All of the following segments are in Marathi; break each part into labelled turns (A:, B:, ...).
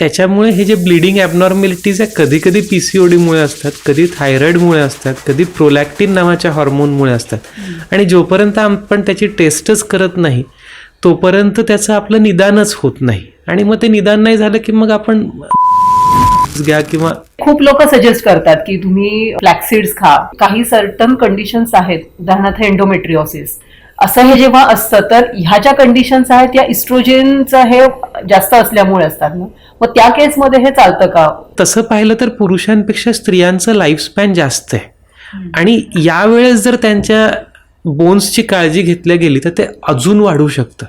A: त्याच्यामुळे हे जे ब्लिडिंग ॲबनॉर्मॅलिटीज आहे कधी कधी PCODमुळे असतात, कधी थायरॉइडमुळे असतात, कधी प्रोलॅक्टिन नावाच्या हॉर्मोनमुळे असतात आणि जोपर्यंत आपण त्याची टेस्टच करत नाही तोपर्यंत त्याचं आपलं निदानच होत नाही आणि मग ते निदान नाही झालं की मग आपण घ्या किंवा
B: खूप लोक सजेस्ट करतात की तुम्ही फ्लॅक्सीड्स खा. काही सर्टन कंडिशन्स आहेत, उदाहरणार्थ एंडोमेट्रिओसिस, असं हे जेव्हा असतं तर ह्या ज्या कंडिशन्स आहेत या इस्ट्रोजेनचं हे जास्त असल्यामुळे असतात ना, मग त्या केसमध्ये हे चालतं का?
A: तसं पाहिलं तर पुरुषांपेक्षा स्त्रियांचं लाईफस्पॅन जास्त आहे आणि यावेळेस जर त्यांच्या बोन्सची काळजी घेतल्या गेली तर ते अजून वाढू शकतं.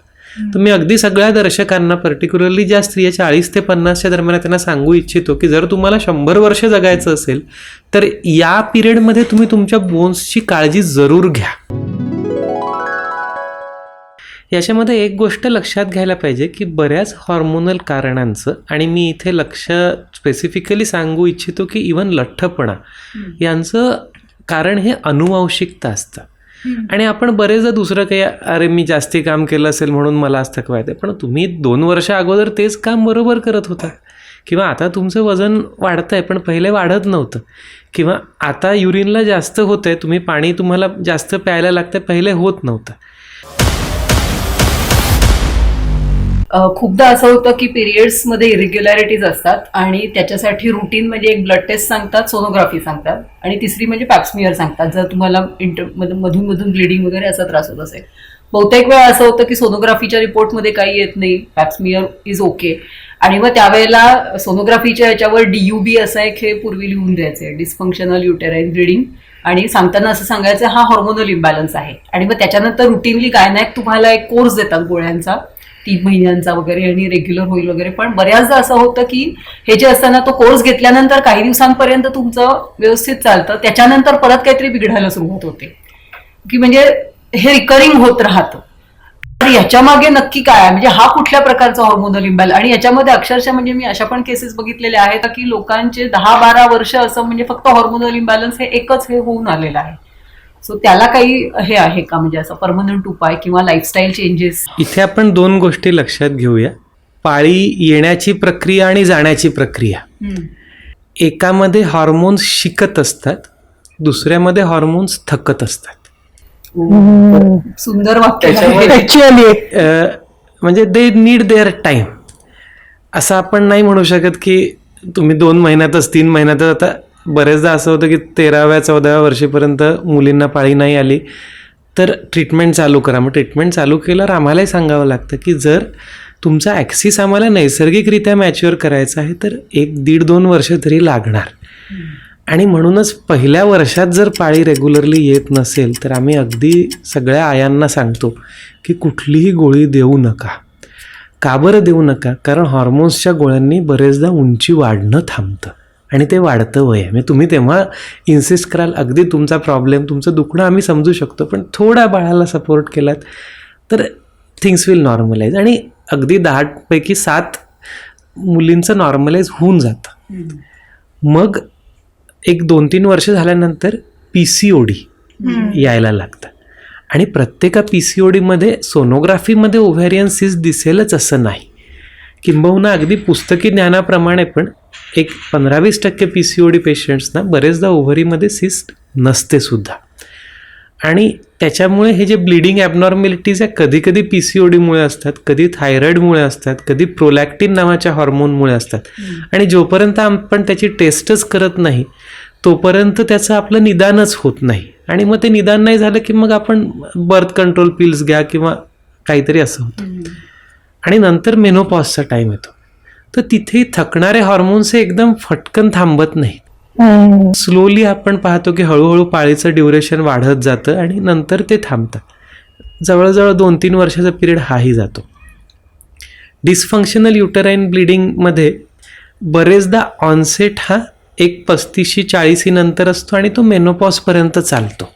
A: तर मी अगदी सगळ्या दर्शकांना, पर्टिक्युलरली ज्या स्त्रिया 40 ते 50च्या दरम्यान, त्यांना सांगू इच्छितो की जर तुम्हाला 100 वर्ष जगायचं असेल तर या पिरियडमध्ये तुम्ही तुमच्या बोन्सची काळजी जरूर घ्या. याच्यामध्ये एक गोष्ट लक्षात घ्यायला पाहिजे की बऱ्याच हॉर्मोनल कारणांचं, आणि मी इथे लक्ष स्पेसिफिकली सांगू इच्छितो की इव्हन लठ्ठपणा यांचं कारण हे अनुवांशिकता असतं. आणि आपण बरेचदा दुसरं काही, अरे मी जास्ती काम केलं असेल म्हणून मला आज थकवा येते, पण तुम्ही 2 वर्ष अगोदर तेच काम बरोबर करत होता, किंवा आता तुमचं वजन वाढतं आहे पण पहिले वाढत नव्हतं, किंवा आता युरिनला जास्त होतं आहे, तुम्ही पाणी तुम्हाला जास्त प्यायला लागतं, पहिले होत नव्हतं.
B: खूपदा असं होतं की पिरियड्समध्ये इरेग्युलॅरिटीज असतात आणि त्याच्यासाठी रुटीन म्हणजे एक ब्लड टेस्ट सांगतात, सोनोग्राफी सांगतात, आणि तिसरी म्हणजे पॅप्समियर सांगतात जर तुम्हाला मधून मधून ब्लिडिंग वगैरे असा त्रास होत असेल. बहुतेक वेळा असं होतं की सोनोग्राफीच्या रिपोर्टमध्ये काही येत नाही, पॅप्समियर इज ओके, आणि मग त्यावेळेला सोनोग्राफीच्या याच्यावर DUB असं एक हे पूर्वी लिहून द्यायचे, डिस्फंक्शनल युटेराईन ब्लिडिंग, आणि सांगताना असं सांगायचं हा हॉर्मोनल इम्बॅलन्स आहे. आणि मग त्याच्यानंतर रुटीनली गायनॅक तुम्हाला एक कोर्स देतात गोळ्यांचा 3 महिन्यांचा वगैरे, आणि रेग्युलर होईल वगैरे. पण बऱ्याचदा असं होतं की हे जे असताना तो कोर्स घेतल्यानंतर काही दिवसांपर्यंत तुमचं व्यवस्थित चालतं, त्याच्यानंतर परत काहीतरी बिघडायला सुरुवात होते, की म्हणजे हे रिकरिंग होत राहतं. तर याच्या मागे नक्की काय आहे, म्हणजे हा कुठल्या प्रकारचा हॉर्मोनल इम्बॅलन्स? आणि याच्यामध्ये अक्षरशः म्हणजे मी अशा पण केसेस बघितलेल्या आहेत की लोकांचे 10-12 वर्ष असं म्हणजे फक्त हॉर्मोनल इम्बॅलन्स हे एकच हे होऊन आलेलं आहे. सो त्याला काही हे आहे का, म्हणजे असं परमनंट उपाय किंवा लाईफस्टाईल चेंजेस?
A: इथे आपण 2 गोष्टी लक्षात घेऊया. पाळी येण्याची प्रक्रिया आणि जाण्याची प्रक्रिया. एकामध्ये हॉर्मोन्स शिकत असतात, दुसऱ्यामध्ये हॉर्मोन्स थकत असतात.
B: सुंदर वाक्य.
A: म्हणजे दे नीड देअर टाईम. असं आपण नाही म्हणू शकत की तुम्ही 2 महिन्यातच 3 महिन्यातच. आता बरेचदा असं होतं की 13व्या-14व्या वर्षीपर्यंत मुलींना पाळी नाही आली तर ट्रीटमेंट चालू करा. मग ट्रीटमेंट चालू केल्यावर आम्हालाही सांगावं लागतं की जर तुमचा ॲक्सिस आम्हाला नैसर्गिकरित्या मॅच्युअर करायचा आहे तर 1-1.5-2 वर्ष तरी लागणार. आणि म्हणूनच पहिल्या वर्षात जर पाळी रेग्युलरली येत नसेल तर आम्ही अगदी सगळ्या आयांना सांगतो की कुठलीही गोळी देऊ नका. का बरं देऊ नका? कारण हॉर्मोन्सच्या गोळ्यांनी बरेचदा उंची वाढणं थांबतं आणि ते वाढतं वय. म्हणजे तुम्ही तेव्हा इन्सिस्ट कराल, अगदी तुमचा प्रॉब्लेम, तुमचं दुखणं आम्ही समजू शकतो, पण थोडा बाळाला सपोर्ट केलात तर थिंग्स विल नॉर्मलाइज. आणि अगदी 10 पैकी 7 मुलींचं नॉर्मलाइज होऊन जातं. मग एक 2-3 वर्ष झाल्यानंतर PCOD यायला लागतं. आणि प्रत्येका PCODमध्ये सोनोग्राफीमध्ये ओव्हॅरियन सिस्ट दिसेलच असं नाही. किंबहुना अगदी पुस्तकी ज्ञानाप्रमाणे पण एक 15-20% PCOD पेशंट्सना बरेचदा ओव्हरीमध्ये सिस्ट नसते सुद्धा. आणि त्याच्यामुळे हे जे ब्लिडिंग ॲबनॉर्मॅलिटीज आहे कधी कधी PCODमुळे असतात, कधी थायरॉइडमुळे असतात, कधी प्रोलॅक्टिन नावाच्या हॉर्मोनमुळे असतात. आणि जोपर्यंत आपण त्याची टेस्टच करत नाही तोपर्यंत त्याचं आपलं निदानच होत नाही. आणि मग ते निदान नाही झालं की मग आपण बर्थ कंट्रोल पिल्स घ्या किंवा काहीतरी असं होतं. आणि नंतर मेनोपॉजचा टाईम येतो तर तिथे थकणारे हॉर्मोन्स हे एकदम फटकन थांबत नाहीत. स्लोली आपण पाहतो की हळूहळू पाळीचं ड्युरेशन वाढत जातं आणि नंतर ते थांबतात. जवळजवळ 2-3 वर्षाचा पिरियड हाही जातो. डिस्फंक्शनल युटेराईन ब्लिडिंगमध्ये बरेचदा ऑनसेट हा एक 35-40 नंतर असतो आणि तो मेनोपॉजपर्यंत चालतो.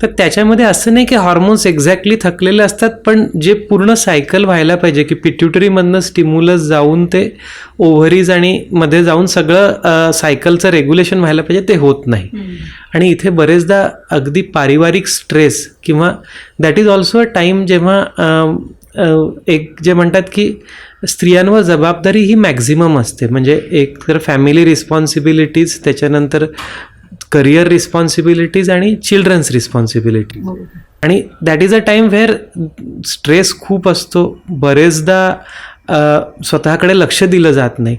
A: तर त्याच्यामध्ये असं नाही की हॉर्मोन्स एक्झॅक्टली थकलेले असतात, पण जे पूर्ण सायकल व्हायला पाहिजे की पिट्युटरीमधनं स्टिम्युलस जाऊन ते ओव्हरीज आणि मध्ये जाऊन सगळं सायकलचं रेग्युलेशन व्हायला पाहिजे, ते होत नाही. आणि इथे बरेचदा अगदी पारिवारिक स्ट्रेस किंवा that is also a time जेव्हा एक जे म्हणतात की स्त्रियांवर जबाबदारी ही मॅक्झिमम असते. म्हणजे एक तर फॅमिली रिस्पॉन्सिबिलिटीज, त्याच्यानंतर करिअर रिस्पॉन्सिबिलिटीज आणि चिल्ड्रन्स रिस्पॉन्सिबिलिटी. आणि that is a time where stress खूप असतो, बरेचदा स्वतःकडे लक्ष दिलं जात नाही.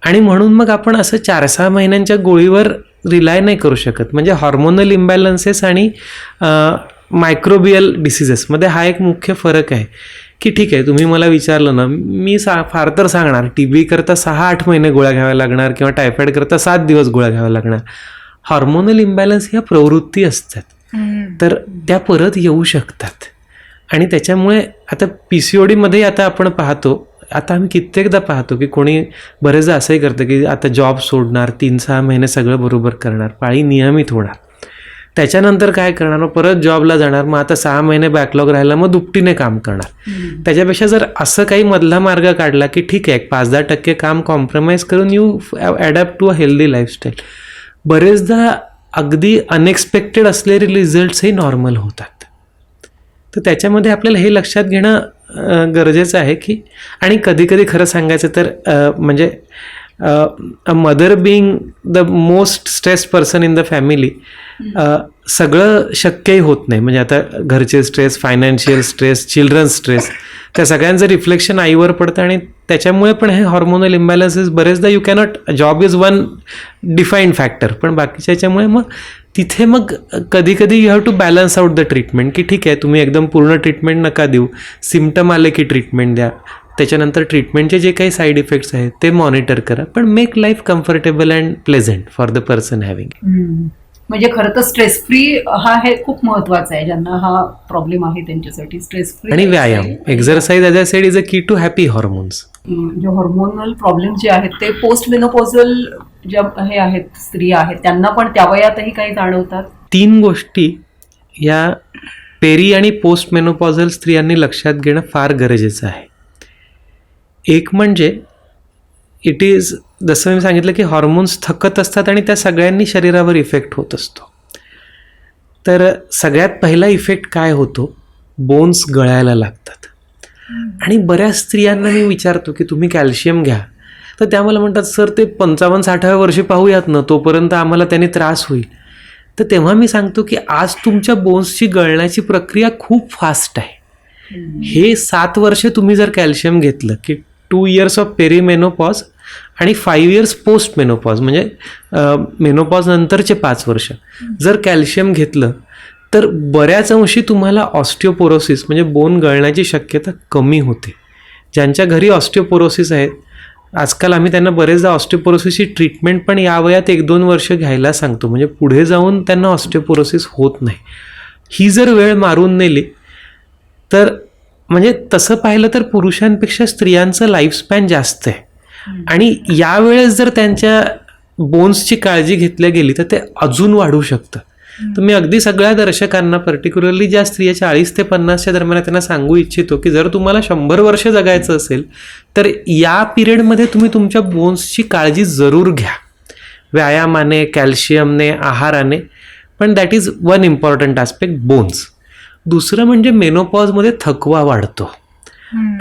A: आणि म्हणून मग आपण असं 4-6 महिन्यांच्या गोळीवर रिलाय नाही करू शकत. म्हणजे हॉर्मोनल इम्बॅलन्सेस आणि मायक्रोबियल डिसिजेसमध्ये हा एक मुख्य फरक आहे. की ठीक आहे, तुम्ही मला विचारलं ना, मी फार तर सांगणार TB करता 6-8 महिने गोळ्या घ्याव्या लागणार किंवा टायफॉईड करता 7 दिवस गोळ्या घ्याव्या लागणार. हॉर्मोनल इम्बॅलन्स ह्या प्रवृत्ती असतात, तर त्या परत येऊ शकतात. आणि त्याच्यामुळे आता PCODमध्ये आता आपण पाहतो, आता आम्ही कित्येकदा पाहतो की कोणी बरेचदा असंही करतं की आता जॉब सोडणार, 3-6 महिने सगळं बरोबर करणार, पाळी नियमित होणार, त्याच्यानंतर काय करणार, मग परत जॉबला जाणार, मग आता 6 महिने बॅकलॉग राहिला, मग दुपटीने काम करणार. त्याच्यापेक्षा जर असं काही मधला मार्ग काढला की ठीक आहे, 5-10% काम कॉम्प्रोमाइज करून you adapt to a healthy lifestyle, बरेचदा अगदी अनएक्सपेक्टेड असलेले रिझल्ट्सही नॉर्मल होतात. तर त्याच्यामध्ये आपल्याला हे लक्षात घेणं गरजेचं आहे की, आणि कधी कधी खरं सांगायचं तर म्हणजे a mother being the most stressed person in the family, सगळं शक्यही होत नाही. म्हणजे आता घरचे stress, financial stress, children's stress, त्या सगळ्यांचं रिफ्लेक्शन आईवर पडतं. आणि त्याच्यामुळे पण हे हॉर्मोनल इम्बॅलन्सेस बरेचदा you cannot, job is one defined factor, पण बाकीच्या याच्यामुळे मग तिथे मग कधी कधी you have to balance out the treatment. की ठीक आहे, तुम्ही एकदम पूर्ण ट्रीटमेंट नका देऊ, सिम्पटम आले की ट्रीटमेंट द्या, त्याच्यानंतर ट्रीटमेंटचे जे काही साईड इफेक्ट्स आहेत ते मॉनिटर करा, पण make life comfortable and pleasant for the person having.
B: म्हणजे खरं तर स्ट्रेस फ्री हा हे खूप महत्वाचं आहे. ज्यांना हा प्रॉब्लेम आहे त्यांच्यासाठी स्ट्रेस फ्री
A: आणि व्यायाम, exercise as I sed is a की टू हॅपी हॉर्मोन्स.
B: जे हॉर्मोनल प्रॉब्लेम जे आहेत ते पोस्ट मेनोपॉझल ज्या हे आहेत स्त्रिया आहेत त्यांना पण त्या वयातही काही जाणवतात.
A: 3 गोष्टी या पेरी आणि पोस्ट मेनोपॉझल स्त्रियांनी लक्षात घेणं फार गरजेचं आहे. एक म्हणजे इट इज, जसं मी सांगितलं की हॉर्मोन्स थकत असतात आणि त्या सगळ्यांनी शरीरावर इफेक्ट होत असतो. तर सगळ्यात पहिला इफेक्ट काय होतो, बोन्स गळायला लागतात. आणि बऱ्याच स्त्रियांना मी विचारतो की तुम्ही कॅल्शियम घ्या, तर त्या मला म्हणतात सर ते 55-60व्या वर्षी पाहूयात ना, तोपर्यंत आम्हाला त्याने त्रास होईल. तर तेव्हा मी सांगतो की आज तुमच्या बोन्सची गळण्याची प्रक्रिया खूप फास्ट आहे. हे 7 वर्ष तुम्ही जर कॅल्शियम घेतलं की 2 years ऑफ पेरीमेनोपॉज आणि 5 years पोस्ट मेनोपॉज, म्हणजे मेनोपॉज नंतरचे 5 वर्ष जर कॅल्शियम घेतलं तर बऱ्याच अंशी तुम्हाला ऑस्टिओपोरोसिस म्हणजे बोन गळण्याची शक्यता कमी होते. ज्यांच्या घरी ऑस्टिओपोरोसिस आहेत, आजकाल आम्ही त्यांना बरेचदा ऑस्टिओपोरोसिसची ट्रीटमेंट पण या वयात 1-2 वर्ष घ्यायला सांगतो, म्हणजे पुढे जाऊन त्यांना ऑस्टिओपोरोसिस होत नाही. ही जर वेळ मारून नेली तर म्हणजे तसं पाहिलं तर पुरुषांपेक्षा स्त्रियांचं लाईफस्पॅन जास्त आहे. आणि यावेळेस जर त्यांच्या बोन्सची काळजी घेतल्या गेली तर ते अजून वाढू शकतं. तर मी अगदी सगळ्या दर्शकांना, पर्टिक्युलरली ज्या स्त्रिया 40 ते 50च्या दरम्यान, त्यांना सांगू इच्छितो की जर तुम्हाला 100 वर्ष जगायचं असेल तर या पिरियडमध्ये तुम्ही तुमच्या बोन्सची काळजी जरूर घ्या, व्यायामाने, कॅल्शियमने, आहाराने. पण that is one important aspect, bones. दुसरं म्हणजे मेनोपॉजमध्ये थकवा वाढतो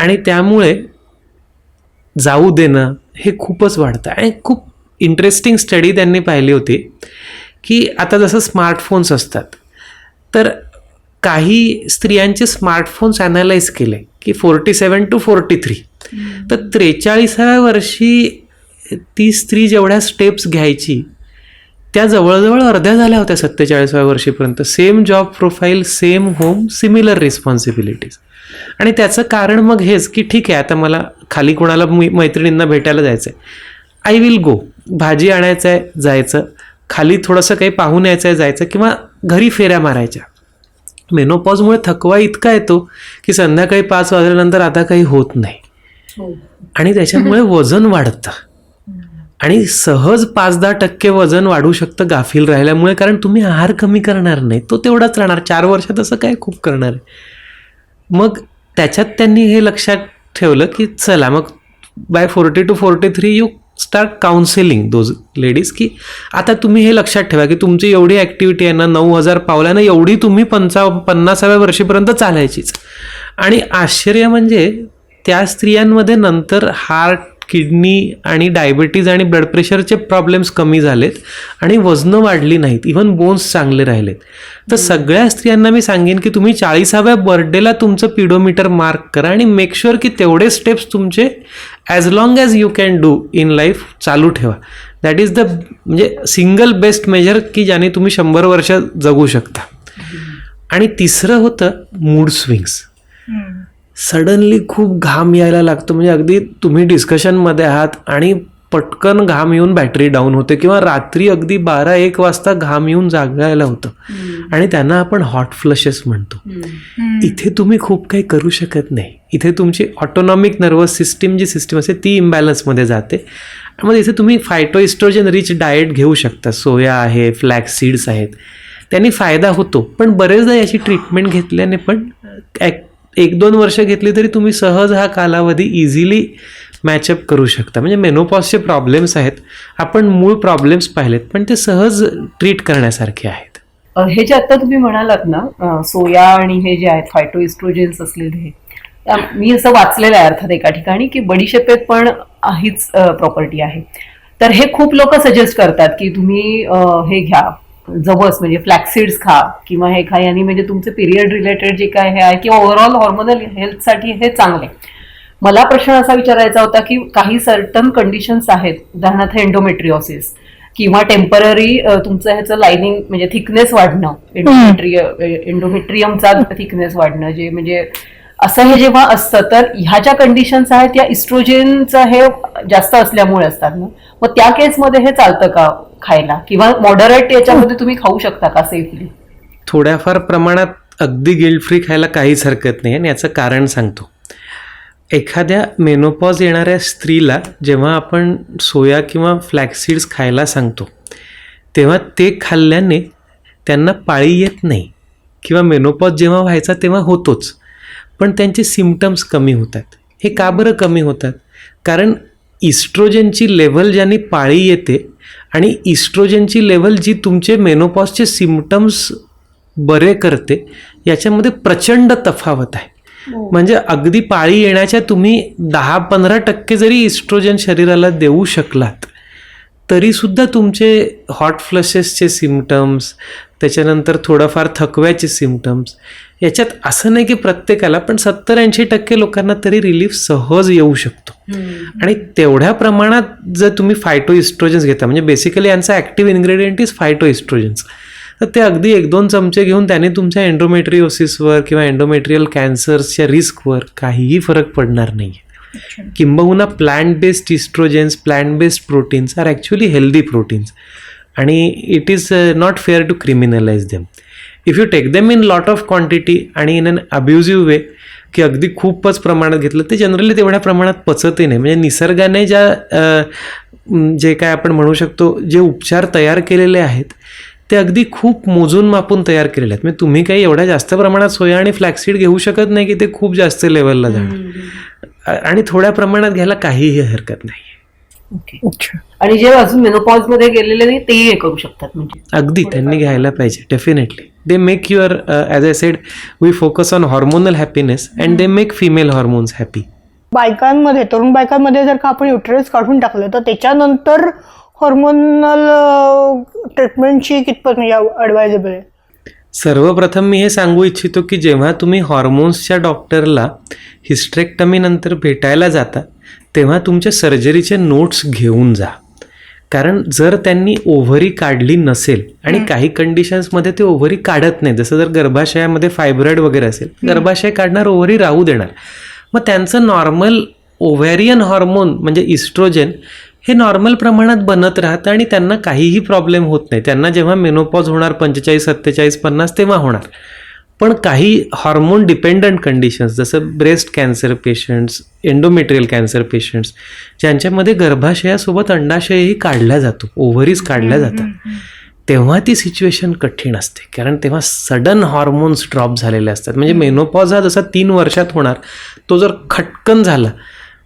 A: आणि त्यामुळे जाऊ देणं हे खूपच वाढतं. आणि खूप इंटरेस्टिंग स्टडी त्यांनी पाहिली होती की आता जसं स्मार्टफोन्स असतात, तर काही स्त्रियांचे स्मार्टफोन्स ॲनालाइज केले की 47 to 43, तर 43व्या वर्षी ती स्त्री जेवढ्या स्टेप्स घ्यायची त्या जवळजवळ अर्ध्या झाल्या होत्या 47व्या वर्षीपर्यंत. Same job profile, same home, similar responsibilities. आणि त्याचं कारण मग हेच की ठीक आहे, आता मला खाली कोणाला मैत्रिणींना भेटायला जायचं आहे, आय विल गो, भाजी आणायचं आहे जायचं, खाली थोडंसं काही पाहून यायचं आहे जायचं, किंवा घरी फेऱ्या मारायच्या. मेनोपॉजमुळे थकवा इतका येतो की संध्याकाळी 5 वाजल्यानंतर आता काही होत नाही आणि त्याच्यामुळे वजन वाढतं. आणि सहज 5-10% वजन वाढू शकतं गाफील राहिल्यामुळे, कारण तुम्ही आहार कमी करणार नाही, तो तेवढाच राहणार. 4 वर्षात असं काय खूप करणार आहे. मग त्याच्यात त्यांनी हे लक्षात ठेवलं की चला मग by 40 to 43 you start counselling those ladies, की आता तुम्ही हे लक्षात ठेवा की तुमची एवढी ॲक्टिव्हिटी आहे ना, 9000 पावलानं एवढी तुम्ही 50व्या वर्षीपर्यंत चालायचीच. आणि आश्चर्य म्हणजे त्या स्त्रियांमध्ये नंतर हार्ट, किडनी आणि डायबिटीज आणि ब्लड प्रेशरचे प्रॉब्लेम्स कमी झालेत आणि वजनं वाढली नाहीत, इव्हन बोन्स चांगले राहिलेत. तर सगळ्या स्त्रियांना मी सांगेन की तुम्ही 40व्या बर्थडेला तुमचं पिडोमीटर मार्क करा आणि मेक शुअर की तेवढे स्टेप्स तुमचे as long as you can do in life चालू ठेवा. दॅट इज द म्हणजे सिंगल बेस्ट मेजर की ज्याने तुम्ही 100 वर्ष जगू शकता. आणि तिसरं होतं मूड स्विंग्स. सडनली खूप घाम यायला लागतो, म्हणजे अगदी तुम्ही डिस्कशनमध्ये आहात आणि पटकन घाम येऊन बॅटरी डाऊन होते, किंवा रात्री अगदी 12-1 वाजता घाम येऊन जागायला होतं आणि त्यांना आपण हॉट फ्लशेस म्हणतो. इथे तुम्ही खूप काही करू शकत नाही. इथे तुमची ऑटोनॉमिक नर्वस सिस्टीम जी सिस्टीम असते ती इम्बॅलन्समध्ये जाते. मग इथे तुम्ही फायटोइस्ट्रोजन रिच डाएट घेऊ शकता. सोया आहे, फ्लॅक्स सीड्स आहेत, त्यांनी फायदा होतो. पण बरेचदा याची ट्रीटमेंट घेतल्याने पण 1-2 वर्ष घेतली तरी तुम्ही सहज हा कालावधी इझिली मॅचअप करू शकता. म्हणजे मेनोपॉजचे प्रॉब्लेम्स आहेत, आपण मूळ प्रॉब्लेम्स पाहिलेत, पण ते सहज ट्रीट करण्यासारखे आहेत.
B: हे जे आता तुम्ही म्हणालात ना, सोया आणि हे जे आहेत फायटोइस्ट्रोजेन्स असलेले, मी असं वाचलेलं आहे अर्थात एका ठिकाणी की बडीशेपेत पण हीच प्रॉपर्टी आहे. तर हे खूप लोक सजेस्ट करतात की तुम्ही हे घ्या, जवस म्हणजे फ्लॅक्सीड्स खा किंवा हे खा, यांनी म्हणजे तुमचे पिरियड रिलेटेड जे काय हे आहे किंवा ओव्हरऑल हॉर्मोनल हेल्थसाठी हे चांगले. मला प्रश्न असा विचारायचा होता की काही सर्टन कंडिशन्स आहेत, उदाहरणार्थ एंडोमेट्रिओसिस किंवा टेम्पररी तुमचं ह्याचं लाइनिंग म्हणजे थिकनेस वाढणं, एंडोमेट्रियमचा थिकनेस वाढणं, जे म्हणजे असं हे जेव्हा असतं तर ह्या ज्या कंडिशन्स आहेत या इस्ट्रोजेनचं हे जास्त असल्यामुळे असतात ना, मग त्या केसमध्ये हे चालतं का खायला, किंवा मॉडरेट याच्यामध्ये तुम्ही खाऊ शकता का सेफली?
A: थोड्याफार प्रमाणात अगदी गिल्ट फ्री खायला काहीच हरकत नाही. आणि याचं कारण सांगतो. एखाद्या मेनोपॉज येणाऱ्या स्त्रीला जेव्हा आपण सोया किंवा फ्लॅक्सीड्स खायला सांगतो तेव्हा ते खाल्ल्याने त्यांना पाळी येत नाही, किंवा मेनोपॉज जेव्हा व्हायचा तेव्हा होतोच, पण त्यांचे सिम्पटम्स कमी होतात. हे का बरं कमी होतात? कारण इस्ट्रोजनची लेव्हल ज्याने पाळी येते आणि इस्ट्रोजनची लेव्हल जी तुमचे मेनोपॉजचे सिम्पटम्स बरे करते याच्यामध्ये प्रचंड तफावत आहे. म्हणजे अगदी पाळी येण्याच्या तुम्ही 10-15% जरी इस्ट्रोजन शरीराला देऊ शकलात तरीसुद्धा तुमचे हॉट फ्लशेसचे सिम्पटम्स, त्याच्यानंतर थोडंफार थकव्याचे सिम्पटम्स, याच्यात असं नाही की प्रत्येकाला, पण 70-80% लोकांना तरी रिलीफ सहज येऊ शकतो. आणि तेवढ्या प्रमाणात जर तुम्ही फायटोइस्ट्रोजन्स घेता, म्हणजे बेसिकली यांचा ॲक्टिव्ह इन्ग्रेडियंट इज फायटोइस्ट्रोजन्स, तर ते अगदी 1-2 चमचे घेऊन त्याने तुमच्या एंडोमेट्रिओसिसवर किंवा एंडोमेट्रियल कॅन्सर्सच्या रिस्कवर काहीही फरक पडणार नाही. किंबहुना plant based estrogens, plant based proteins are actually healthy proteins, आणि it is not fair to criminalise them. If you take them in lot of quantity आणि इन अन अब्युझिव्ह वे, की अगदी खूपच प्रमाणात घेतलं, ते जनरली तेवढ्या प्रमाणात पचतही नाही. म्हणजे निसर्गाने जे काय आपण म्हणू शकतो जे उपचार तयार केलेले आहेत ते अगदी खूप मोजून मापून तयार केलेले आहेत. म्हणजे तुम्ही काही एवढ्या जास्त प्रमाणात सोया आणि फ्लॅक्सीड घेऊ शकत नाही की ते खूप जास्त लेवलला जाणार, आणि थोड्या प्रमाणात घ्यायला काहीही हरकत नाही.
B: आणि जे अजून मेनोपॉज मध्ये गेलेले नाही तेही हे करू शकतात, म्हणजे
A: अगदी त्यांनी घ्यायला पाहिजे. Definitely they make your, as I said, we focus on hormonal happiness and they make female hormones happy.
C: बायकांमध्ये, तरुण बायकांमध्ये जर का आपण युटेरस काढून टाकलं तर त्याच्यानंतर हॉर्मोनल ट्रीटमेंटची कितपत म्हणजे ॲडवायजेबल आहे?
A: सर्वप्रथम मी हे सांगू इच्छितो की जेव्हा तुम्ही हॉर्मोन्सच्या डॉक्टरला हिस्टेरेक्टमीनंतर भेटायला जाता तेव्हा तुमच्या सर्जरीचे नोट्स घेऊन जा. कारण जर त्यांनी ओव्हरी काढली नसेल, आणि काही कंडिशन्समध्ये ते ओव्हरी काढत नाही, जसं जर गर्भाशयामध्ये फायब्रॉइड वगैरे असेल, गर्भाशय काढणार, ओव्हरी राहू देणार, मग त्यांचं नॉर्मल ओव्हॅरियन हॉर्मोन म्हणजे इस्ट्रोजन हे नॉर्मल प्रमाणात बनत राहतं आणि त्यांना काहीही प्रॉब्लेम होत नाही. त्यांना जेव्हा मेनोपॉज होणार 45, 47, 50 तेव्हा होणार. पण काही हॉर्मोन डिपेंडंट कंडिशन्स जसं breast cancer patients, endometrial cancer patients, ज्यांच्यामध्ये गर्भाशयासोबत अंडाशयही काढला जातो, ओव्हरीज काढल्या जातात, तेव्हा ती सिच्युएशन कठीण असते. कारण तेव्हा सडन हॉर्मोन्स ड्रॉप झालेले असतात. म्हणजे मेनोपॉज हा जसा 3 वर्षात होणार, तो जर खटकन झाला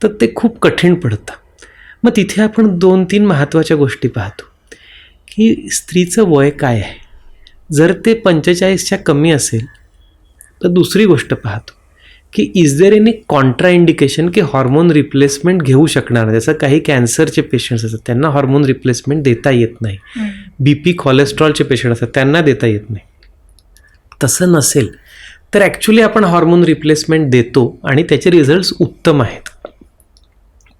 A: तर ते खूप कठीण पडतं. मग तिथे आपण 2-3 महत्त्वाच्या गोष्टी पाहतो की स्त्रीचं वय काय आहे. जर ते 45च्या कमी असेल तर दुसरी गोष्ट पाहतो की is there any contraindication की हॉर्मोन रिप्लेसमेंट घेऊ शकणार नाही. जसं काही कॅन्सरचे पेशंट्स असतात त्यांना हॉर्मोन रिप्लेसमेंट देता येत नाही, BP कोलेस्ट्रॉलचे पेशंट असतात त्यांना देता येत नाही. तसं नसेल तर ॲक्च्युली आपण हॉर्मोन रिप्लेसमेंट देतो आणि त्याचे रिझल्ट्स उत्तम आहेत.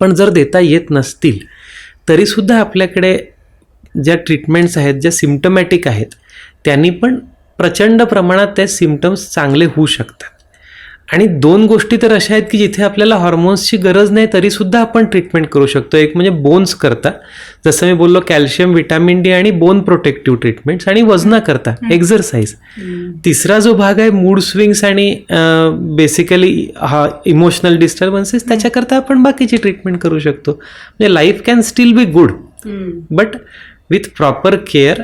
A: पण जर देता येत नसतील तरीसुद्धा आपल्याकडे ज्या ट्रीटमेंट्स आहेत ज्या सिम्टमॅटिक आहेत त्यांनी पण प्रचंड प्रमाणात ते सिम्टम्स चांगले होऊ शकतात. आणि 2 गोष्टी तर अशा आहेत की जिथे आपल्याला हॉर्मोन्सची गरज नाही तरीसुद्धा आपण ट्रीटमेंट करू शकतो. एक म्हणजे बोन्स करता, जसं मी बोललो कॅल्शियम, व्हिटॅमिन डी आणि बोन प्रोटेक्टिव्ह ट्रीटमेंट्स, आणि वजना करता एक्झरसाइज. तिसरा जो भाग आहे मूड स्विंग्स आणि बेसिकली हा इमोशनल डिस्टर्बन्सेस, त्याच्याकरता आपण बाकीची ट्रीटमेंट करू शकतो. म्हणजे life can still be good but with proper care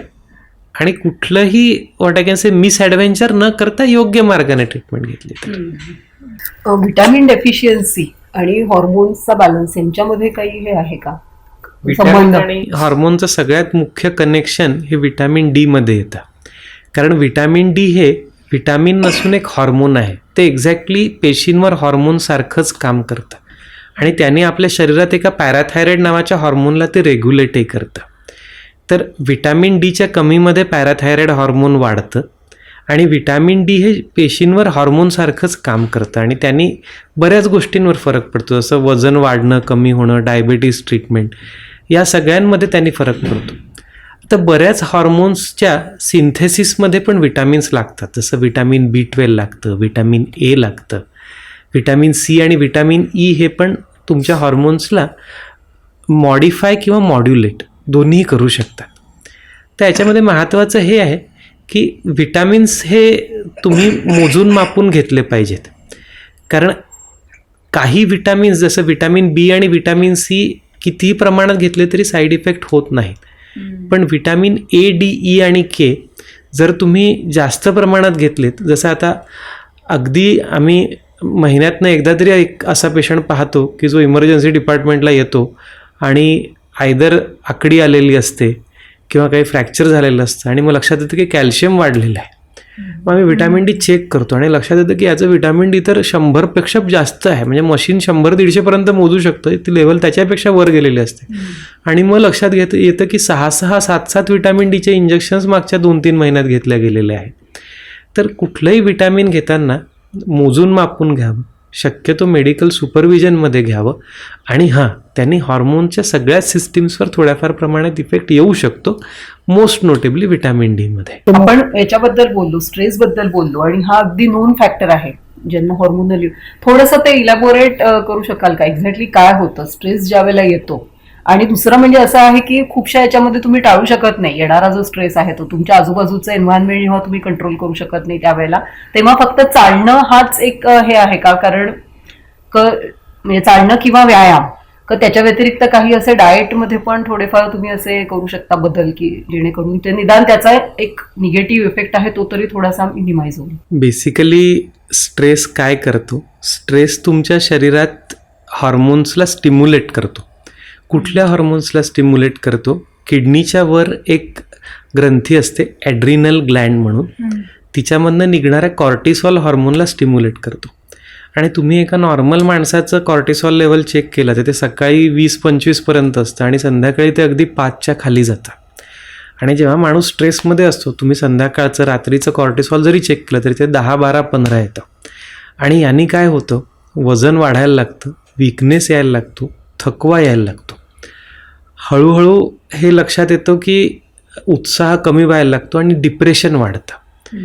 A: आणि कुठलंही व्हॉट आय कॅन से मिसॲडव्हेंचर न करता योग्य मार्गाने ट्रीटमेंट घेतली तर.
B: व्हिटॅमिन डेफिशियन्सी आणि हॉर्मोन्सचा बॅलन्स यांच्यामध्ये काही हे आहे का
A: विटॅमिन
B: संबंध?
A: आणि हॉर्मोनचं सगळ्यात मुख्य कनेक्शन हे विटॅमिन डी मध्ये येतं. कारण विटॅमिन डी हे विटॅमिन नसून एक हॉर्मोन आहे. ते एक्झॅक्टली पेशींवर हॉर्मोनसारखंच काम करतं आणि त्याने आपल्या शरीरात एका पॅराथायरॉइड नावाच्या हॉर्मोनला ते रेग्युलेटही करतं. तर विटॅमिन डीच्या कमीमध्ये पॅराथायरॉइड हॉर्मोन वाढतं आणि विटॅमिन डी हे पेशींवर हॉर्मोनसारखंच काम करतं आणि त्यांनी बऱ्याच गोष्टींवर फरक पडतो. जसं वजन वाढणं, कमी होणं, डायबिटीज ट्रीटमेंट, या सगळ्यांमध्ये त्यांनी फरक पडतो. तर बऱ्याच हॉर्मोन्सच्या सिंथेसिसमध्ये पण विटॅमिन्स लागतात. जसं विटॅमिन B12 लागतं, विटॅमिन A लागतं, विटॅमिन C आणि विटॅमिन E हे पण तुमच्या हॉर्मोन्सला मॉडिफाय किंवा मॉड्युलेट दोन्ही करू शकतात. तर याच्यामध्ये महत्त्वाचं हे आहे की विटॅमिन्स हे तुम्ही मोजून मापून घेतले पाहिजेत. कारण काही विटॅमिन्स जसं विटॅमिन B आणि विटॅमिन C कितीही प्रमाणात घेतले तरी साईड इफेक्ट होत नाहीत. पण विटॅमिन A, D, E आणि K जर तुम्ही जास्त प्रमाणात घेतलेत, जसं आता अगदी आम्ही महिन्यातनं एकदा तरी एक असा पेशंट पाहतो की जो इमर्जन्सी डिपार्टमेंटला येतो आणि आयदर आकडी आलेली असते किंवा काही फ्रॅक्चर झालेलं असतं आणि मग लक्षात येतं की कॅल्शियम वाढलेलं आहे. मग आम्ही विटॅमिन डी चेक करतो आणि लक्षात येतं की याचं विटॅमिन डी तर 100पेक्षा जास्त आहे. म्हणजे मशीन 100-150पर्यंत मोजू शकतं, ती लेवल त्याच्यापेक्षा वर गेलेली असते. आणि मग लक्षात येतं की 6-6, 7-7 विटॅमिन डीचे इंजेक्शन्स मागच्या 2-3 महिन्यात घेतल्या गेलेले आहेत. तर कुठलंही विटॅमिन घेताना मोजून मापून घ्यावं, शक्यतो मेडिकल सुपरविजनमध्ये घ्यावं. आणि हां, त्यांनी हॉर्मोनच्या सगळ्याच सिस्टीम्सवर थोड्याफार प्रमाणात इफेक्ट येऊ शकतो, मोस्ट नोटेबली विटॅमिन डी मध्ये.
B: आपण याच्याबद्दल बोललो, स्ट्रेस बद्दल बोललो आणि हा अगदी नोन फॅक्टर आहे ज्यांना हॉर्मोनल. थोडंसं ते इलॅबोरेट करू शकाल का, एक्झॅक्टली काय होतं स्ट्रेस ज्या वेळेला येतो? आणि दुसरं म्हणजे असं आहे की खूपशा याच्यामध्ये तुम्ही टाळू शकत नाही. येणारा जो स्ट्रेस आहे तो तुमच्या आजूबाजूचं एन्व्हायरमेंट जेव्हा तुम्ही कंट्रोल करू शकत नाही त्यावेळेला, तेव्हा फक्त चालणं हाच एक हे आहे का? कारण म्हणजे चालणं किंवा व्यायाम त्याच्या व्यतिरिक्त काही असे डाएटमध्ये पण थोडेफार तुम्ही असे करू शकता बदल की जेणेकरून ते निदान त्याचा एक निगेटिव्ह इफेक्ट आहे तो तरी थोडासा मिनिमाइज होईल.
A: बेसिकली स्ट्रेस काय करतो? स्ट्रेस तुमच्या शरीरात हॉर्मोन्सला स्टिम्युलेट करतो. कुठल्या हॉर्मोन्सला स्टिम्युलेट करतो? किडनीच्या वर एक ग्रंथी असते ॲड्रिनल ग्लँड म्हणून, तिच्यामधनं निघणाऱ्या कॉर्टिसॉल हॉर्मोनला स्टिम्युलेट करतो. आणि तुम्ही एका नॉर्मल माणसाचं कॉर्टिसॉल लेवल चेक केलं तर ते सकाळी 20-25पर्यंत असतं आणि संध्याकाळी ते अगदी 5च्या खाली जातं. आणि जेव्हा माणूस स्ट्रेसमध्ये असतो, तुम्ही संध्याकाळचं रात्रीचं कॉर्टिसॉल जरी चेक केलं तरी ते 10-12-15 येतं. आणि यांनी काय होतं? वजन वाढायला लागतं, विकनेस यायला लागतो, थकवा यायला लागतो. हळूहळू हे लक्षात येतं की उत्साह कमी व्हायला लागतो आणि डिप्रेशन वाढतं.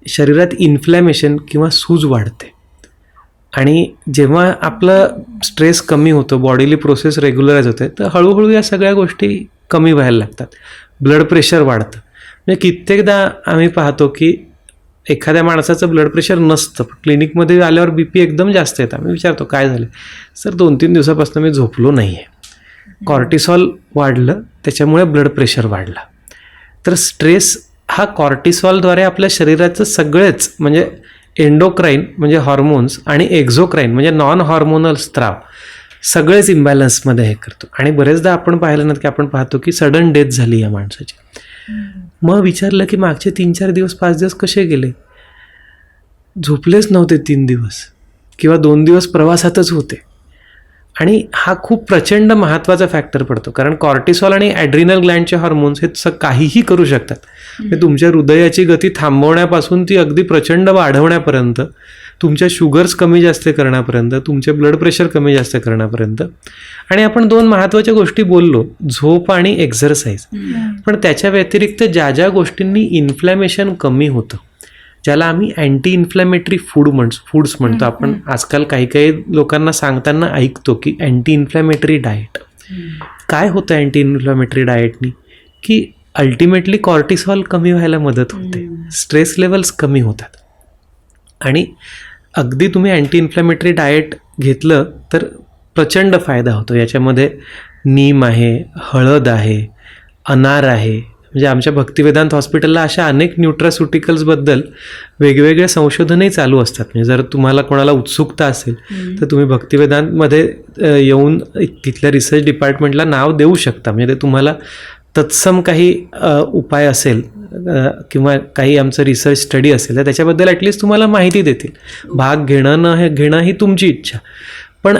A: शरीरात इन्फ्लॅमेशन किंवा सूज वाढते. आणि जेव्हा आपलं स्ट्रेस कमी होतं, बॉडीली प्रोसेस रेग्युलराईज होते, तर हळूहळू या सगळ्या गोष्टी कमी व्हायला लागतात. ब्लड प्रेशर वाढतं. म्हणजे कित्येकदा आम्ही पाहतो की एखाद्या माणसाचं ब्लड प्रेशर नसतं, पण क्लिनिकमध्ये आल्यावर BP एकदम जास्त येतं. आम्ही विचारतो काय झालं? सर 2-3 दिवसापासून मी झोपलो नाही आहे, कॉर्टिसॉल वाढलं, त्याच्यामुळे ब्लड प्रेशर वाढलं. तर स्ट्रेस हा कॉर्टिसॉलद्वारे आपल्या शरीराचं सगळेच म्हणजे एंडोक्राईन म्हणजे हॉर्मोन्स आणि एक्झोक्राईन म्हणजे नॉन हॉर्मोनल स्त्राव सगळेच इम्बॅलन्समध्ये हे करतो. आणि बरेचदा आपण पाहिलं ना की आपण पाहतो की सडन डेथ झाली या माणसाची. मग विचारलं की मागचे 3-4 दिवस 5 दिवस कसे गेले? झोपलेच नव्हते 3 दिवस. किंवा 2 दिवस प्रवासातच होते. आणि हा खूप प्रचंड महत्त्वाचा फॅक्टर पडतो, कारण कॉर्टिसॉल आणि ॲड्रिनल ग्लँडचे हॉर्मोन्स हे काहीही करू शकतात. म्हणजे तुमच्या हृदयाची गती थांबवण्यापासून ती अगदी प्रचंड वाढवण्यापर्यंत, तुमच्या शुगर्स कमी जास्त करण्यापर्यंत, तुमचे ब्लड प्रेशर कमी जास्त करण्यापर्यंत. आणि आपण 2 महत्त्वाच्या गोष्टी बोललो, झोप आणि एक्झरसाईज. पण त्याच्या व्यतिरिक्त ज्या गोष्टींनी इन्फ्लॅमेशन कमी होतं, ज्याला आम्ही अँटी इन्फ्लॅमेटरी फूड्स म्हणतो. आपण आजकाल काही लोकांना सांगताना ऐकतो की अँटी इन्फ्लॅमेटरी डाएट. काय होतं अँटी इन्फ्लॅमेटरी डाएटनी? की अल्टिमेटली कॉर्टिसॉल कमी व्हायला मदत होते, स्ट्रेस लेवल्स कमी होतात. आणि अगदी तुम्ही अँटी इन्फ्लॅमेटरी डाएट घेतलं तर प्रचंड फायदा होतो. याच्यामध्ये नीम आहे, हळद आहे, अनार आहे. म्हणजे आमच्या भक्तिवेदांत हॉस्पिटलला अशा अनेक न्यूट्रास्युटिकल्सबद्दल वेगवेगळे संशोधनही चालू असतात. म्हणजे जर तुम्हाला कोणाला उत्सुकता असेल तर तुम्ही भक्तिवेदांतमध्ये येऊन तिथल्या रिसर्च डिपार्टमेंटला नाव देऊ शकता. म्हणजे ते तुम्हाला तत्सम काही उपाय असेल किंवा काही आमचं रिसर्च स्टडी असेल तर त्याच्याबद्दल ॲटलिस्ट तुम्हाला माहिती देतील. भाग घेणं ही तुमची इच्छा. पण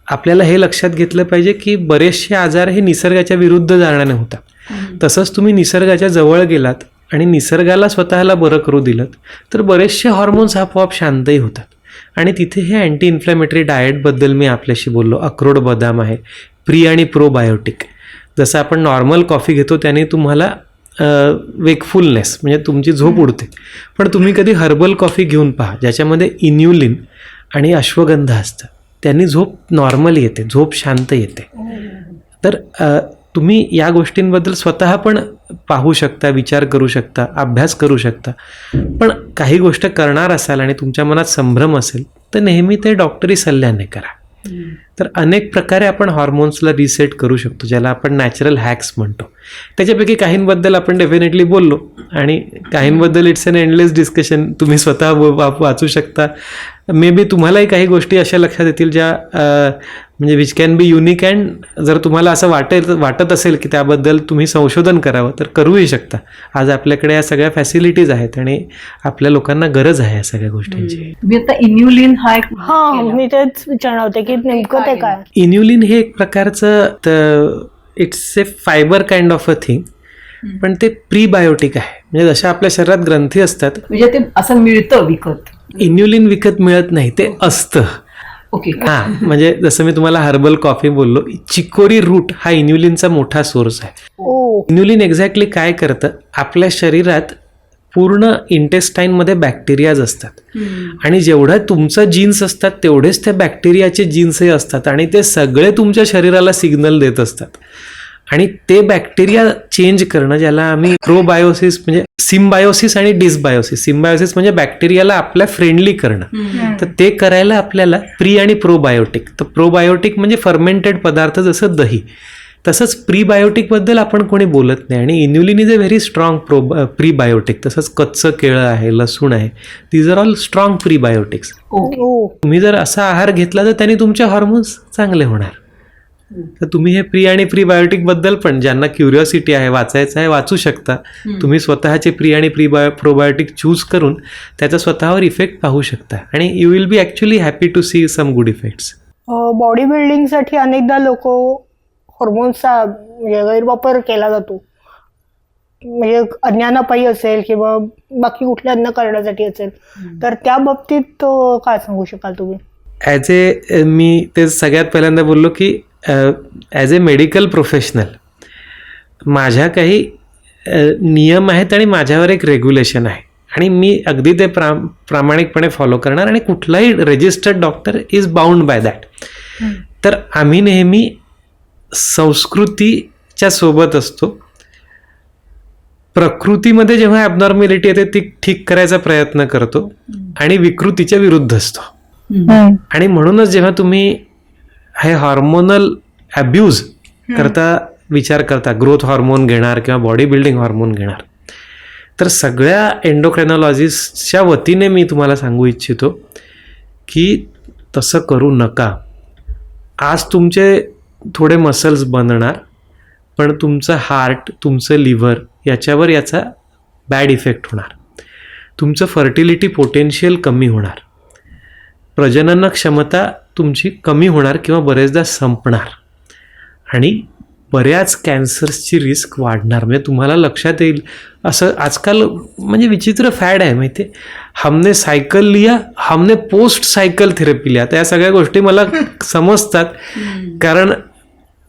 A: आपल्याला हे लक्षात घेतलं पाहिजे की बरेचसे आजार हे निसर्गाच्या विरुद्ध जाण्याने होतात. तसंच तुम्ही निसर्गाच्या जवळ गेलात आणि निसर्गाला स्वतःला बरं करू दिलं तर बरेचसे हॉर्मोन्स आपोआप शांतही होतात. आणि तिथे हे अँटी इन्फ्लॅमेटरी डाएटबद्दल मी आपल्याशी बोललो. अक्रोड बदाम आहे, प्री आणि प्रोबायोटिक. जसं आपण नॉर्मल कॉफी घेतो त्याने तुम्हाला वेकफुलनेस म्हणजे तुमची झोप उडते. पण तुम्ही कधी हर्बल कॉफी घेऊन पहा ज्याच्यामध्ये इन्युलिन आणि अश्वगंधा असतं, त्यांनी झोप नॉर्मल येते, झोप शांत येते. तर तुम्ही या गोष्टींबद्दल स्वतः पण पाहू शकता, विचार करू शकता, अभ्यास करू शकता. पण काही गोष्ट करणार असाल आणि तुमच्या मनात संभ्रम असेल तर नेहमी ते डॉक्टरी सल्ल्याने करा. तर अनेक प्रकारे आपण हॉर्मोन्सला रिसेट करू शकतो, ज्याला आपण नॅचरल हॅक्स म्हणतो. त्याच्यापैकी काहींबद्दल आपण डेफिनेटली बोललो आणि काहींबद्दल इट्स एन एंडलेस डिस्कशन. तुम्ही स्वतः वाचू शकता. मे बी तुम्हालाही काही गोष्टी अशा लक्षात येतील ज्या म्हणजे which can be unique. And जर तुम्हाला असं वाटत असेल की त्याबद्दल तुम्ही संशोधन करावं तर करूही शकता. आज आपल्याकडे या सगळ्या फॅसिलिटीज आहेत आणि आपल्या लोकांना गरज आहे या सगळ्या गोष्टींची.
B: मी आता इन्युलिन हा एक
C: मी तेच विचारणार होते की नेमकं ते काय.
A: इन्युलिन हे एक प्रकारचं it's a fibre kind of a thing, पण ते प्रीबायोटिक आहे. म्हणजे जशा आपल्या शरीरात ग्रंथी असतात,
B: म्हणजे ते असं मिळतं विकत.
A: इन्युलिन विकत मिळत नाही, ते असतं.
B: ओके.
A: हां, म्हणजे जसं मी तुम्हाला हर्बल कॉफी बोललो, चिकोरी रूट हा इन्युलिनचा मोठा सोर्स आहे. इन्युलिन एक्झॅक्टली काय करतं, आपल्या शरीरात पूर्ण इंटेस्टाईनमध्ये बॅक्टेरियाज असतात आणि जेवढं तुमचं जीन्स असतात तेवढेच त्या बॅक्टेरियाचे जीन्सही असतात आणि ते सगळे तुमच्या शरीराला सिग्नल देत असतात. आणि ते बॅक्टेरिया चेंज करणं, ज्याला आम्ही प्रोबायोसिस म्हणजे सिम्बायोसिस आणि डिसबायोसिस. सिम्बायोसिस म्हणजे बॅक्टेरियाला आपल्या फ्रेंडली करणं, तर ते करायला आपल्याला प्री आणि प्रोबायोटिक. तर प्रोबायोटिक म्हणजे फर्मेंटेड पदार्थ, जसं दही. तसंच प्रीबायोटिकबद्दल आपण कोणी बोलत नाही. आणि inulin is a very strong prebiotic. तसंच कच्चं केळं आहे, लसूण आहे, these are all strong prebiotics. तुम्ही जर असा आहार घेतला तर त्याने तुमचे हॉर्मोन्स चांगले होणार. तर तुम्ही हे प्री आणि प्रीबायोटिक बद्दल पण ज्यांना क्युरिओसिटी आहे, वाचायचं आहे, वाचू शकता. तुम्ही स्वतःचे प्री आणि प्रोबायोटिक चूज करून त्याचा स्वतःवर इफेक्ट पाहू शकता आणि you will be actually happy to see some good effects.
C: Body बिल्डिंगसाठी अनेकदा लोक हॉर्मोन्सचा गैरवापर केला जातो. म्हणजे अज्ञानापायी असेल किंवा बाकी कुठल्या अन्न करण्यासाठी असेल, तर त्या बाबतीत काय सांगू शकाल तुम्ही?
A: ॲज ए मी ते सगळ्यात पहिल्यांदा बोललो की ॲज ए मेडिकल प्रोफेशनल माझ्या काही नियम आहेत आणि माझ्यावर एक रेग्युलेशन आहे आणि मी अगदी ते प्रामाणिकपणे फॉलो करणार आणि कुठलाही registered doctor is bound by that. तर आम्ही नेहमी संस्कृतीच्या सोबत असतो. प्रकृतीमध्ये जेव्हा ॲबनॉर्मॅलिटी येते ती ठीक करायचा प्रयत्न करतो आणि विकृतीच्या विरुद्ध असतो. आणि म्हणूनच जेव्हा तुम्ही हे हॉर्मोनल ॲब्यूज करता विचार करता, ग्रोथ हॉर्मोन घेणार किंवा बॉडी बिल्डिंग हॉर्मोन घेणार, तर सगळ्या एंडोक्रायनॉलॉजिस्टच्या वतीने मी तुम्हाला सांगू इच्छितो की तसं करू नका. आज तुमचे थोडे मसल्स बनणार, पण तुमचं हार्ट, तुमचं लिव्हर याच्यावर याचा बॅड इफेक्ट होणार. तुमचं फर्टिलिटी पोटेन्शियल कमी होणार. प्रजनन क्षमता तुमची कमी होणार किंवा बरेचदा संपणार आणि बऱ्याच कॅन्सर्सची रिस्क वाढणार. म्हणजे तुम्हाला लक्षात येईल असं आजकाल म्हणजे विचित्र फॅड आहे माहिती आहे, हमने सायकल लिया, हमने पोस्ट सायकल थेरपी लिया. त्या सगळ्या गोष्टी मला समजतात, कारण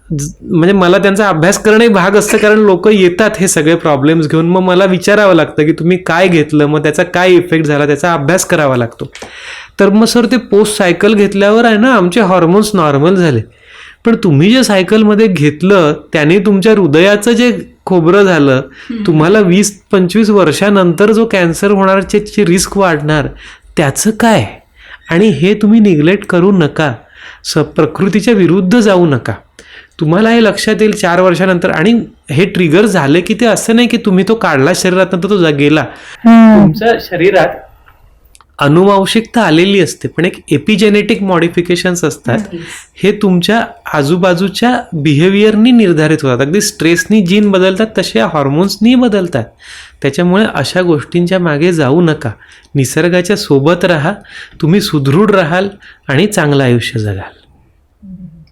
A: म्हणजे मला त्यांचा अभ्यास करणंही भाग असतं, कारण लोक येतात हे सगळे प्रॉब्लेम्स घेऊन. मग मला विचारावं लागतं की तुम्ही काय घेतलं, मग त्याचा काय इफेक्ट झाला, त्याचा अभ्यास करावा लागतो. तर मग सर ते पोस्ट सायकल घेतल्यावर आहे ना आमचे हॉर्मोन्स नॉर्मल झाले. पण तुम्ही जे सायकलमध्ये घेतलं त्याने तुमच्या हृदयाचं जे खोबरं झालं, तुम्हाला 20-25 वर्षानंतर जो कॅन्सर होण्याची रिस्क वाढणार त्याचं काय. आणि हे तुम्ही निग्लेक्ट करू नका, प्रकृतीच्या विरुद्ध जाऊ नका. तुम्हाला हे लक्षात येईल 4 वर्षानंतर. आणि हे ट्रिगर झाले की ते असं नाही की तुम्ही तो काढला शरीरात नंतर तो गेला. तुमच्या शरीरात अनुवांशिकता आलेली असते, पण एक एपिजेनेटिक मॉडिफिकेशन्स असतात. हे तुमच्या आजूबाजूच्या बिहेवियरनी निर्धारित होतात. अगदी स्ट्रेसनी जीन बदलतात तसे हॉर्मोन्सनी बदलतात. त्याच्यामुळे अशा गोष्टींच्या मागे जाऊ नका, निसर्गाच्या सोबत राहा, तुम्ही सुदृढ राहाल आणि चांगलं आयुष्य जगाल.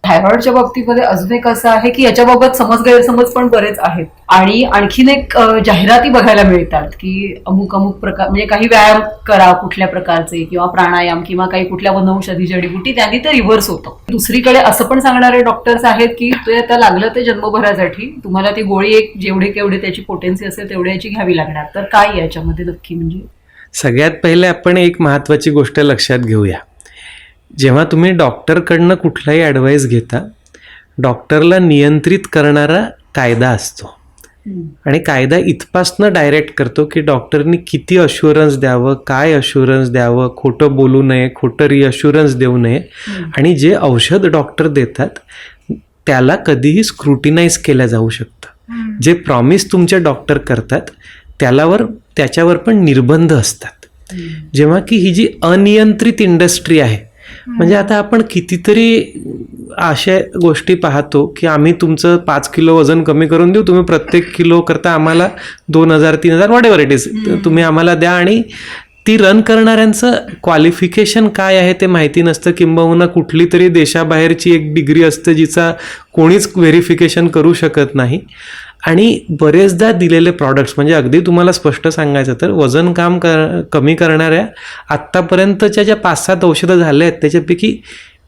B: थायरॉइडच्या बाबतीमध्ये अजून एक असं आहे की याच्याबाबत गैरसमज पण बरेच आहेत. आणि आणखीन एक जाहिराती बघायला मिळतात की अमुक प्रकार, म्हणजे काही व्यायाम करा कुठल्या प्रकारचे, किंवा प्राणायाम, किंवा काही कुठल्या वनौषधी जडीबुटी, त्यांनी ते रिव्हर्स होतं. दुसरीकडे असं पण सांगणारे डॉक्टर्स आहेत की ते आता लागलं ते जन्मभरासाठी तुम्हाला ती गोळी एक जेवढे त्याची पोटेन्सी असेल तेवढ्याची घ्यावी लागणार. तर काय याच्यामध्ये नक्की म्हणजे?
A: सगळ्यात पहिले आपण एक महत्त्वाची गोष्ट लक्षात घेऊया. जेव्हा तुम्ही डॉक्टरकडनं कुठलाही ॲडवाईस घेता, डॉक्टरला नियंत्रित करणारा कायदा असतो. आणि कायदा इथपासनं डायरेक्ट करतो की डॉक्टरनी किती अश्युरन्स द्यावं, काय अश्युरन्स द्यावं, खोटं बोलू नये, खोटं रिअश्युरन्स देऊ नये. आणि जे औषध डॉक्टर देतात त्याला कधीही स्क्रुटिनाइज केलं जाऊ शकतं. जे प्रॉमिस तुमचे डॉक्टर करतात त्याच्यावर पण निर्बंध असतात. जेव्हा की ही जी अनियंत्रित इंडस्ट्री आहे, म्हणजे आता आपण कितीतरी अशा गोष्टी पाहतो की आम्ही तुमचं 5 किलो वजन कमी करून देऊ, तुम्ही प्रत्येक किलो करता आम्हाला 2,000-3,000 व्हॉटएव्हर इट इज तुम्ही आम्हाला द्या. आणि ती रन करणाऱ्यांचं क्वालिफिकेशन काय आहे ते माहिती नसतं, किंबहुना कुठली तरी देशाबाहेरची एक डिग्री असते जिचा कोणीच व्हेरिफिकेशन करू शकत नाही. आणि बरेचदा दिलेले प्रॉडक्ट्स, म्हणजे अगदी तुम्हाला स्पष्ट सांगायचं तर वजन कमी करणाऱ्या आत्तापर्यंतच्या ज्या 5-7 औषधं झाले आहेत त्याच्यापैकी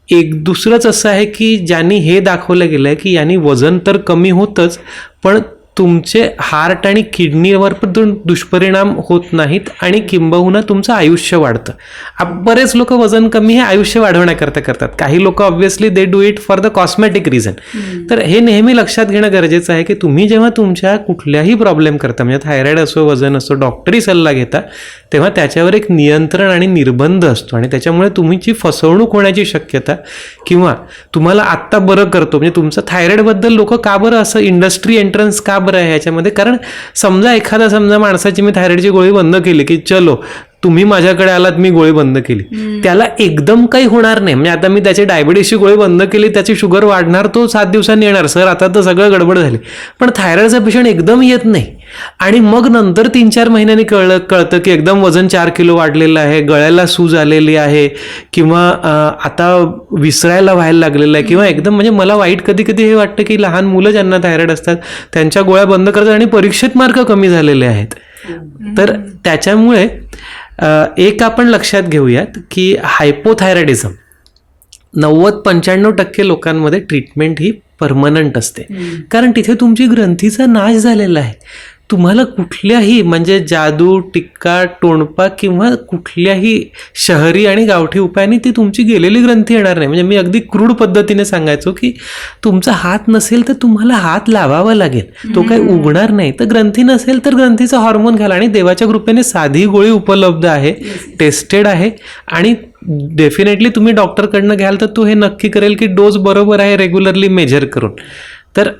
A: एक दुसरंच असं आहे की ज्यांनी हे दाखवलं गेलं आहे की यांनी वजन तर कमी होतंच, पण तुमचे हार्ट आणि किडनीवर पण दुष्परिणाम होत नाहीत आणि किंबहुना तुमचं आयुष्य वाढतं. बरेच लोक वजन कमी हे आयुष्य वाढवण्याकरता करतात. काही लोक obviously they do it for the cosmetic reason. तर हे नेहमी लक्षात घेणं गरजेचं आहे की तुम्ही जेव्हा तुमच्या कुठल्याही प्रॉब्लेम करता, म्हणजे थायरॉइड असो, वजन असो, डॉक्टरी सल्ला घेता, तेव्हा त्याच्यावर एक नियंत्रण आणि निर्बंध असतो. आणि त्याच्यामुळे तुमची फसवणूक होण्याची शक्यता, किंवा तुम्हाला आत्ता बरं करतो, म्हणजे तुमचं थायरॉइडबद्दल लोक का बरं असं इंडस्ट्री एंट्रन्स का बरं आहे ह्याच्यामध्ये, कारण समजा माणसाची मी थायरॉइडची गोळी बंद केली की चलो तुम्ही माझ्याकडे आलात, मी गोळी बंद केली, त्याला एकदम काही होणार नाही. म्हणजे आता मी त्याची डायबिटीसची गोळी बंद केली, त्याची शुगर वाढणार, तो 7 दिवसांनी येणार, सर आता तर सगळं गडबड झाली. पण थायरॉइडचा पेशंट एकदम येत नाही आणि मग नंतर 3-4 महिन्यांनी कळतं की एकदम वजन 4 किलो वाढलेलं आहे, गळ्याला सूज आलेली आहे, किंवा आता विसरायला व्हायला लागलेलं आहे, किंवा एकदम म्हणजे मला वाईट कधी हे वाटतं की लहान मुलं ज्यांना थायरॉइड असतात त्यांच्या गोळ्या बंद करतात आणि परीक्षेत मार्क कमी झालेले आहेत. तर त्याच्यामुळे एक आपण लक्षात घेऊयात की हायपोथायरॉइडिझम 90-95% लोकांमध्ये ट्रीटमेंट ही परमनंट असते, कारण तिथे तुमची ग्रंथीचा नाश झालेला आहे. तुम्हाला कुठल्याही म्हणजे जादू, टिक्का, टोणपा किंवा कुठल्याही शहरी आणि गावठी उपायाने ती तुमची गेलेली ग्रंथी येणार नाही. म्हणजे मी अगदी क्रूड पद्धतीने सांगायचो की तुमचा हात नसेल तर तुम्हाला हात लावावा लागेल, तो काही उगणार नाही. तर ग्रंथी नसेल तर ग्रंथीचा हॉर्मोन घाला. आणि देवाच्या कृपेने साधी गोळी उपलब्ध आहे, टेस्टेड आहे, आणि डेफिनेटली तुम्ही डॉक्टरकडनं घ्याल तर तो हे नक्की करेल की डोस बरोबर आहे रेग्युलरली मेजर करून. तर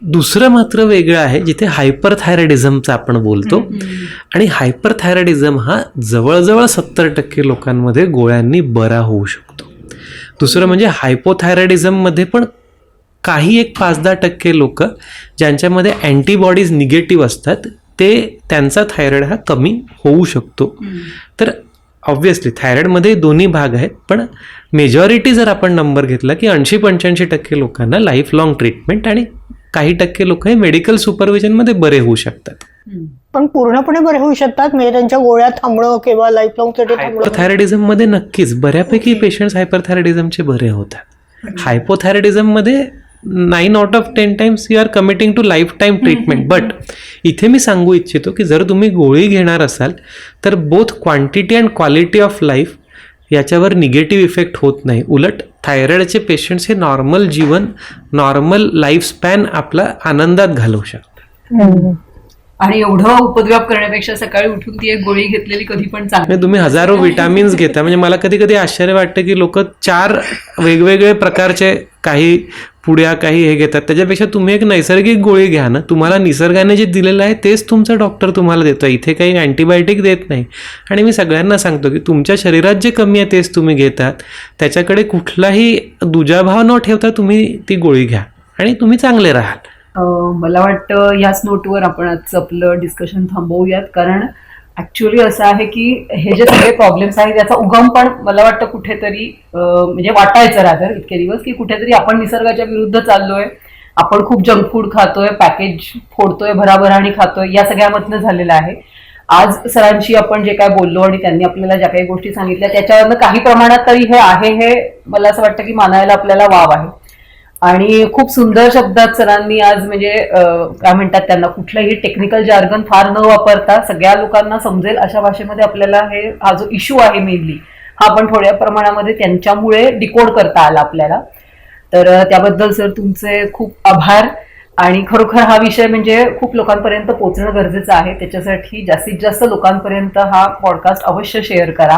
A: दुसरं मात्र वेगळं आहे जिथे हायपरथायरॉइडिझमचं आपण बोलतो. आणि हायपरथायरॉइडिझम हा जवळजवळ 70% लोकांमध्ये गोळ्यांनी बरा होऊ शकतो. दुसरं म्हणजे हायपोथायरॉइडिझममध्ये पण काही एक 5-10% लोक ज्यांच्यामध्ये अँटीबॉडीज निगेटिव्ह असतात, ते त्यांचा थायरॉइड हा कमी होऊ शकतो. तर ऑब्व्हियसली थायरॉइडमध्ये दोन्ही भाग आहेत, पण मेजॉरिटी जर आपण नंबर घेतला की 80-85% लोकांना लाईफ लाँग ट्रीटमेंट आणि काही टक्के लोक हे मेडिकल सुपरविजनमध्ये बरे होऊ शकतात.
C: पण पूर्णपणे बरे होऊ शकतात, म्हणजे त्यांच्या गोळ्या थांबणं किंवा लाईफ लॉंग साठी थांबणं.
A: हायपोथायरॉइडिझममध्ये नक्कीच बऱ्यापैकी पेशंट्स हायपरथायरॉइडिझमचे बरे होतात. हायपोथायरॉइडिझममध्ये 9 out of 10 times you are committing to lifetime treatment. But इथे मी सांगू इच्छितो की जर तुम्ही गोळी घेणार असाल तर both quantity and quality of life याच्यावर निगेटिव्ह इफेक्ट होत नाही. उलट थायरॉइडचे पेशंट्स हे नॉर्मल जीवन, नॉर्मल लाईफस्पॅन आपला आनंदात घालवू शकतात.
B: आणि एवढं उपद्व्याप करण्यापेक्षा सकाळी उठून ती एक गोळी घेतलेली कधी पण चांगली.
A: म्हणजे तुम्ही हजारो विटामिन्स घेता, म्हणजे मला कधी कधी आश्चर्य वाटतं की लोक 4 वेगवेगळे प्रकारचे काही पुड्या काही हे घेतात, त्याच्यापेक्षा तुम्ही एक नैसर्गिक गोळी घ्या ना. तुम्हाला निसर्गाने जे दिलेलं आहे तेच तुमचा डॉक्टर तुम्हाला देतो, इथे काही अँटीबायोटिक देत नाही. आणि मी सगळ्यांना सांगतो की तुमच्या शरीरात जे कमी आहे तेच तुम्ही घेतात, त्याच्याकडे कुठलाही दुजाभाव न ठेवता तुम्ही ती गोळी घ्या आणि तुम्ही चांगले राहाल.
B: मला वाटतं याच नोटवर आपण आजचं आपलं डिस्कशन थांबवूयात, कारण ऍक्च्युअली असं आहे की हे जे सगळे प्रॉब्लेम्स आहेत याचा उगम पण मला वाटतं कुठेतरी म्हणजे वाटायचं रादर इतके दिवस की कुठेतरी आपण निसर्गाच्या विरुद्ध चाललोय. आपण खूप जंक फूड खातोय, पॅकेज फोडतोय, भराभराणी खातोय, या सगळ्यामधनं झालेलं आहे. आज सरांशी आपण जे काय बोललो आणि त्यांनी आपल्याला ज्या काही गोष्टी सांगितल्या त्याच्यावरनं काही प्रमाणात तरी हे आहे, हे मला असं वाटतं की मानायला आपल्याला वाव आहे. आणि खूप सुंदर शब्दात सरांनी आज म्हणजे काय म्हणतात त्यांना कुठलंही टेक्निकल जार्गन फार न वापरता सगळ्या लोकांना समजेल अशा भाषेमध्ये आपल्याला हा जो इश्यू आहे मेनली हा आपण थोड्या प्रमाणामध्ये त्यांच्यामुळे डिकोड करता आला आपल्याला. तर त्याबद्दल सर तुमचे खूप आभार. आणि खरोखर हा विषय म्हणजे खूप लोकांपर्यंत पोहोचणं गरजेचं आहे, त्याच्यासाठी जास्तीत जास्त लोकांपर्यंत हा पॉडकास्ट अवश्य शेअर करा.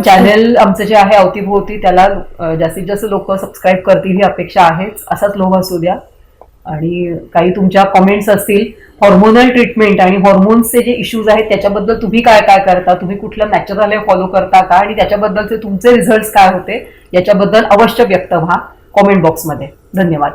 B: चॅनल आमचं जे आहे अवतीभोवती त्याला जास्तीत जास्त लोक सबस्क्राईब करतील ही अपेक्षा आहेच, असाच लोभ असू द्या. आणि काही तुमच्या कॉमेंट्स असतील हॉर्मोनल ट्रीटमेंट आणि हॉर्मोन्सचे जे इश्यूज आहेत त्याच्याबद्दल तुम्ही काय काय करता, तुम्ही कुठलं नॅचरल फॉलो करता का आणि त्याच्याबद्दलचे तुमचे रिझल्ट्स काय होते याच्याबद्दल अवश्य व्यक्त व्हा कॉमेंट बॉक्समध्ये. धन्यवाद.